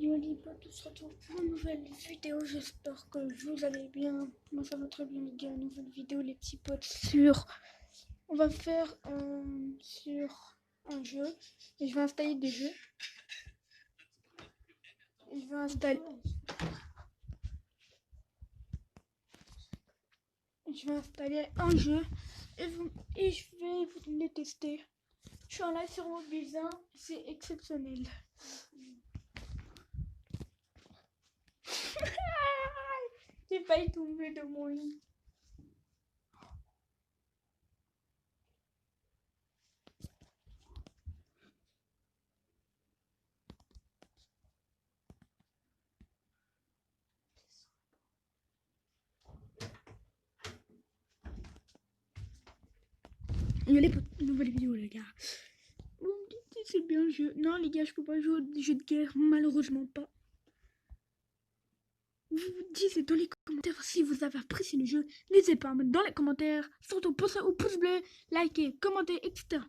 Yo les potes, on se retrouve pour une nouvelle vidéo, j'espère que vous allez bien. Moi ça va très bien les gars, nouvelle vidéo les petits potes on va faire sur un jeu, et je vais installer des jeux. Et je vais installer un jeu et je vais vous les tester. Je suis en live sur Mobilezin, c'est exceptionnel. J'ai failli tomber de mon lit. Yo les potes, nouvelle vidéo les gars. Vous me dites si c'est bien le jeu. Non les gars, je peux pas jouer aux jeux de guerre, malheureusement pas. Vous me dites dans les commentaires si vous avez apprécié le jeu. N'hésitez pas à mettre dans les commentaires. Surtout pensez au pouce bleu, likez, commentez, etc.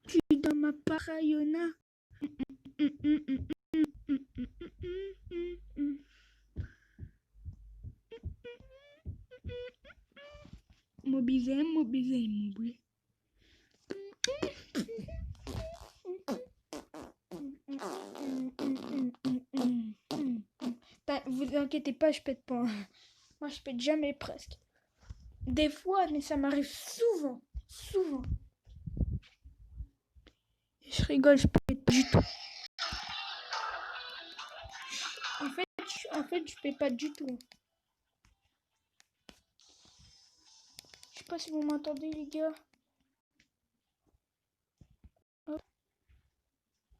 Je suis dans ma parayona. Mobilezin. Vous inquiétez pas, je pète pas. Moi, je pète jamais presque. Des fois, mais ça m'arrive souvent. Je rigole, je pète pas du tout. En fait, je pète pas du tout. Je sais pas si vous m'entendez, les gars. Hop.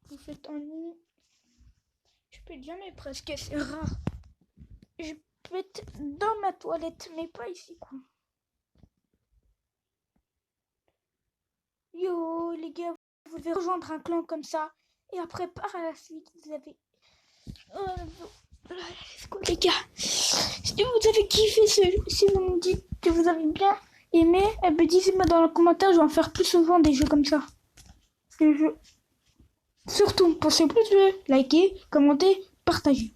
Vous faites en ligne. Je pète jamais presque, c'est rare. Je pète dans ma toilette, mais pas ici, quoi. Yo, les gars, vous devez rejoindre un clan comme ça. Et après, par la suite, vous avez... let's go, les gars. Si vous avez kiffé si vous me dites que vous avez bien aimé, eh ben, dites-moi dans les commentaires, je vais en faire plus souvent des jeux comme ça. Des jeux. Surtout, pensez plus de liker, commenter, partager.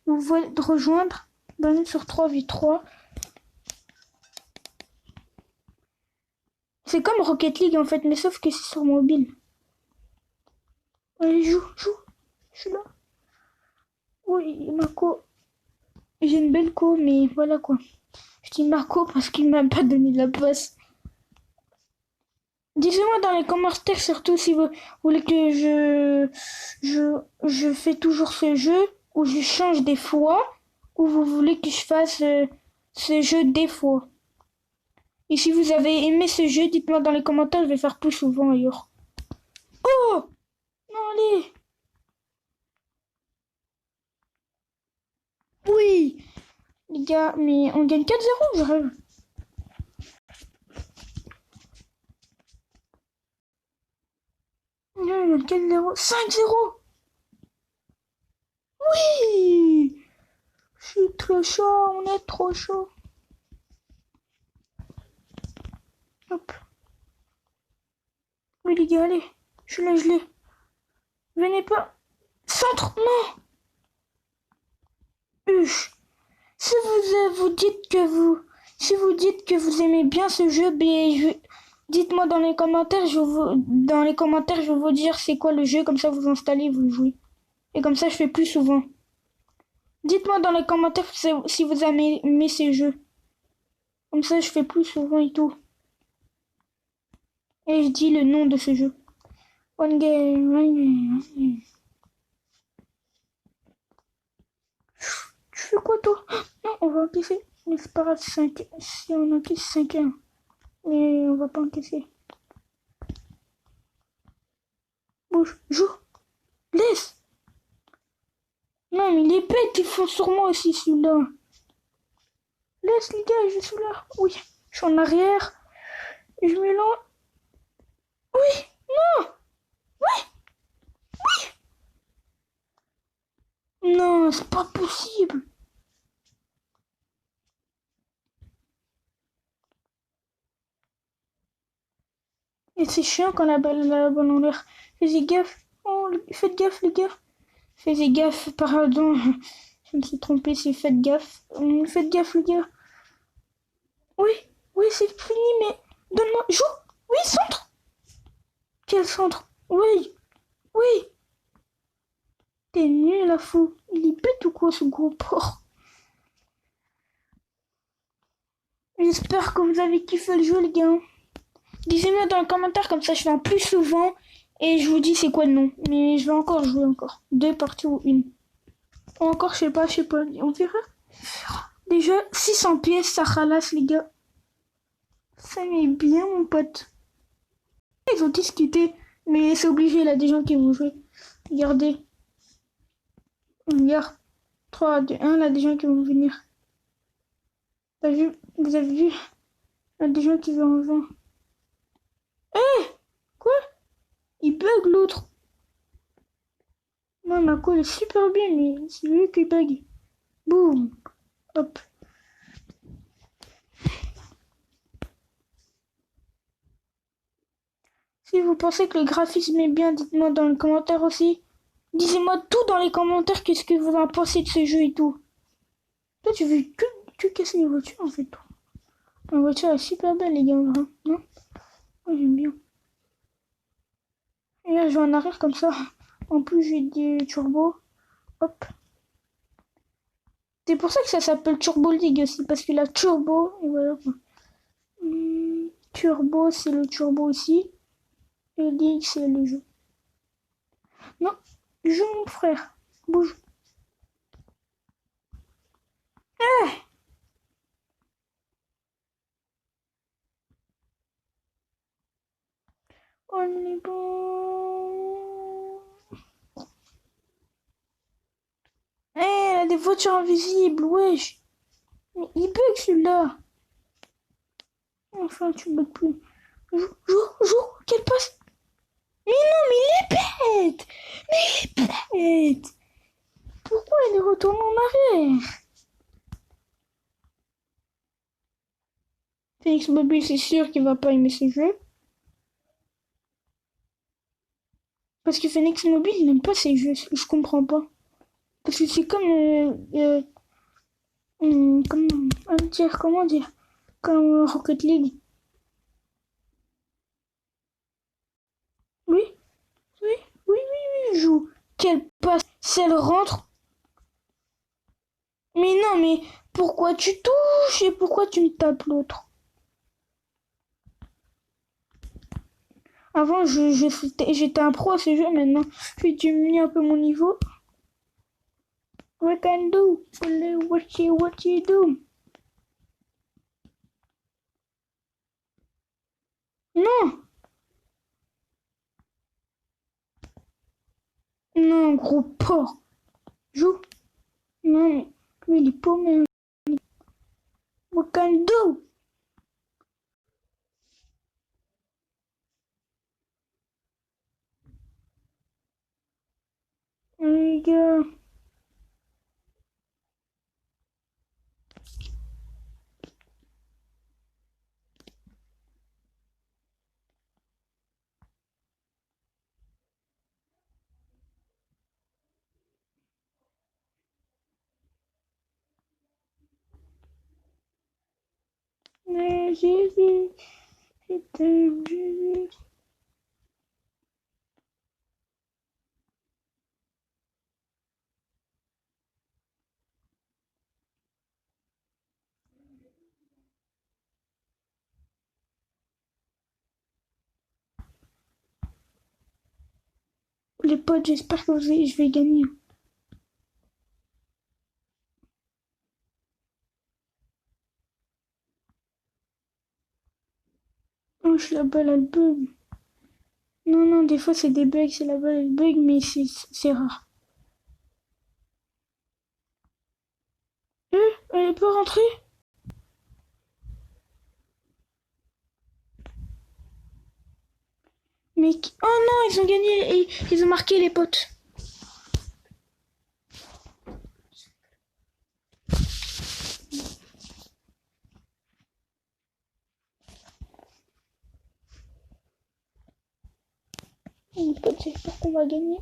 Vous pouvez rejoindre, donner sur 3v3. C'est comme Rocket League en fait, mais sauf que c'est sur mobile. Allez, joue. Je suis là. Oui, Marco. J'ai une belle co, mais voilà quoi. Je dis Marco parce qu'il m'a pas donné de la passe. Dites-moi dans les commentaires surtout si vous voulez que je fais toujours ce jeu ou je change des fois ou vous voulez que je fasse ce jeu des fois. Et si vous avez aimé ce jeu, dites-moi dans les commentaires, je vais faire plus souvent ailleurs. Oh! Non, allez! Oui! Les gars, mais on gagne 4-0, je rêve. On gagne 4-0. 5-0! Oui! Je suis trop chaud, on est trop chaud. Hop. Oui les gars, allez. Je l'ai. Venez pas. Centre, non! Huche. Si vous dites que vous aimez bien ce jeu, dites-moi dans les commentaires, je vais vous dire c'est quoi le jeu, comme ça vous installez, vous jouez. Et comme ça je fais plus souvent. Dites-moi dans les commentaires si vous avez aimé ces jeux. Comme ça je fais plus souvent et tout. Et je dis le nom de ce jeu. One game. Tu fais quoi toi? Non, on va encaisser. Mais c'est pas grave, 5. Si on encaisse 5-1. Mais on va pas encaisser. Bouge, joue, laisse. Non, mais les bêtes, ils font sur moi aussi, celui-là. Laisse, les gars, je suis là. Oui, je suis en arrière. Et je mets là. Oui, non. Oui. Non, c'est pas possible. Et c'est chiant quand la balle en l'air. Faites gaffe. Oh, faites gaffe, les gars. Faites gaffe, pardon. Je me suis trompé, c'est faites gaffe. Faites gaffe, les gars. Oui, oui, c'est fini, mais donne-moi. Joue. Oui, centre. Quel centre? Oui, oui. T'es nul, la fou. Il est bête ou quoi, ce gros porc? J'espère que vous avez kiffé le jeu, les gars. Dites-moi dans les commentaires, comme ça je fais un plus souvent. Et je vous dis c'est quoi le nom. Mais je vais encore jouer encore. 2 parties ou une. Ou encore, je sais pas. On verra. Déjà, 600 pièces, ça ralasse, les gars. Ça m'est bien, mon pote. Ils ont discuté. Mais c'est obligé, il y a des gens qui vont jouer. Regardez. Regarde. 3, 2, 1, là, des gens qui vont venir. T'as vu? Vous avez vu? Il y a des gens qui vont rejoindre. Quoi? Il bug l'autre. Non, ma call est super bien, mais c'est lui qui bug. Boum. Hop. Si vous pensez que le graphisme est bien, dites-moi dans les commentaires aussi. Dites-moi tout dans les commentaires, qu'est-ce que vous en pensez de ce jeu et tout. Toi, tu veux que casser les voitures en fait. La voiture est super belle, les gars, hein, non? Moi, j'aime bien. Et là, je vais en arrière comme ça. En plus, j'ai des turbos. Hop. C'est pour ça que ça s'appelle Turbo League aussi, parce que la turbo, et voilà quoi. Turbo, c'est le turbo aussi. Et League, c'est le jeu. Non, joue mon frère. Bouge. On est bon. Eh, elle a des voitures invisibles, wesh. Mais il bug celui-là. Enfin, tu bugs plus. Joue, quelle passe? Mais non, mais il est bête. Mais il est bête. Pourquoi il est retourné en arrière? Phoenix Mobile, c'est sûr qu'il va pas aimer ce jeu. Parce que Phoenix Mobile, il n'aime pas ces jeux. Je comprends pas. Parce que c'est comme... comment dire? Comme Rocket League. Oui, oui, oui, joue. Quelle passe? Si elle rentre... Mais non, mais pourquoi tu touches et pourquoi tu me tapes l'autre? Avant, j'étais un pro à ce jeu, maintenant, j'ai diminué un peu mon niveau. What can do? What you do? Non, non, gros porc. Joue. Non, mais lui, il est paumé. What can do? Les gars. Mais Jésus, je t'aime, Jésus. Les potes, j'espère que je vais gagner. Oh, la balle, elle bug. Non, non, des fois c'est des bugs, c'est la balle, elle bug, mais c'est rare. Elle est pas rentrée? Mais... Oh non, ils ont gagné et ils ont marqué les potes. Les potes, j'espère qu'on va gagner.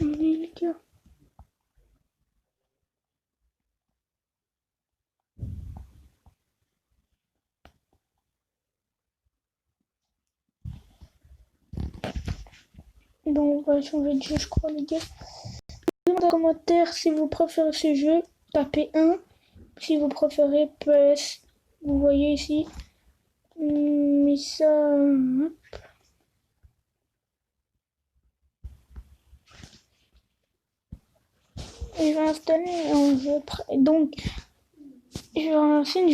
Allez, les gars. Bon, on va changer de jeu, je crois, les gars. Dites-moi dans les commentaires si vous préférez ce jeu. Tapez 1. Si vous préférez PS. Vous voyez ici. Mais ça... Je vais installer un jeu. Donc, je vais lancer une